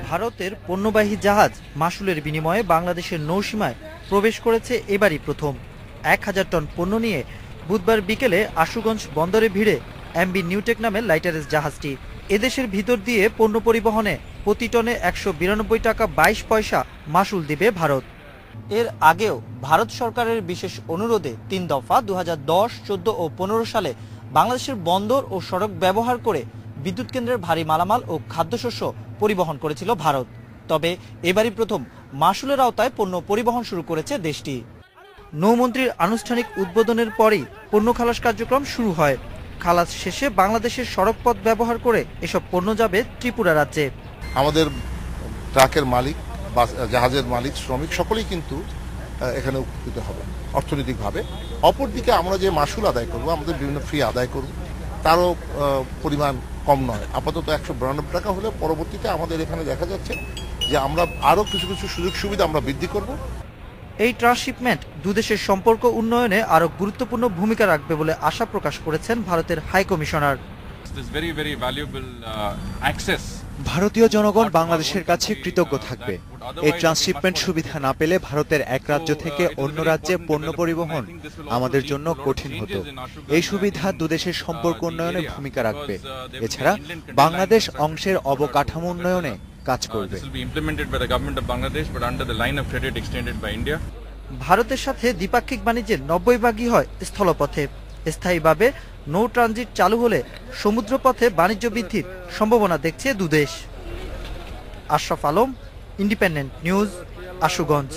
ভারতের পণ্যবাহী জাহাজ মাশুলের বিনিময়ে বাংলাদেশের নৌসীমায় প্রবেশ করেছে এবারই প্রথম। 1000 টন পণ্য নিয়ে বুধবার বিকেলে আশুগঞ্জ বন্দরে ভিড়ে এমবি নিউটেক নামের লাইটারেস জাহাজটি। এদেশের ভিতর দিয়ে পণ্য পরিবহনে প্রতি টনে 192 টাকা 22 পয়সা মাশুল দিবে ভারত। এর আগেও ভারত সরকারের বিশেষ অনুরোধে 3 দফা 2010, 14 ও 15 সালে বাংলাদেশের বন্দর ও সড়ক ব্যবহার করে বিদ্যুৎ কেন্দ্রের ভারী মালামাল ও খাদ্যশস্য পরিবহন করেছিল ভারত। তবে এবারই প্রথম মাশুলের আওতায় পণ্য পরিবহন শুরু করেছে দেশটি। নৌমন্ত্রীর আনুষ্ঠানিক উদ্বোধনের পরেই পণ্য খালাস কার্যক্রম শুরু হয়। খালাস শেষে বাংলাদেশের সড়ক পথ ব্যবহার করে এসব পণ্য যাবে ত্রিপুরা রাজ্যে। আমাদের ট্রাকের মালিক বা জাহাজের মালিক, শ্রমিক সকলেই কিন্তু এখানে উপকৃত হবে অর্থনৈতিকভাবে। অপরদিকে আমরা যে মাশুল আদায় করব, আমাদের বিভিন্ন ফি আদায় করব, তারও পরিমাণ কম নয়। আপাতত 192 টাকা হলে পরবর্তীতে আমাদের এখানে দেখা যাচ্ছে যে আমরা আরও কিছু কিছু সুযোগ সুবিধা আমরা বৃদ্ধি করব। এই ট্রান্সশিপমেন্ট দুদেশের সম্পর্ক উন্নয়নে আরো গুরুত্বপূর্ণ ভূমিকা রাখবে বলে আশা প্রকাশ করেছেন ভারতের হাই কমিশনার। ভারতীয় জনগণ বাংলাদেশের কাছে কৃতজ্ঞ থাকবে। এই ট্রান্সশিপমেন্ট সুবিধা না পেলে ভারতের এক রাজ্য থেকে অন্য রাজ্যে পণ্য পরিবহন আমাদের জন্য কঠিন হতো। এই সুবিধা দুদেশের সম্পর্ক উন্নয়নে ভূমিকা রাখবে। এছাড়া বাংলাদেশ অংশের অবকাঠামো উন্নয়নে কাজ করবে। ভারতের সাথে দ্বিপাক্ষিক বাণিজ্যের 90% হয় স্থলপথে। স্থায়ীভাবে নৌ ট্রানজিট চালু হলে সমুদ্রপথে বাণিজ্য বৃদ্ধির সম্ভাবনা দেখছে দুদেশ। Ashraf Alam, independent news, Ashuganj.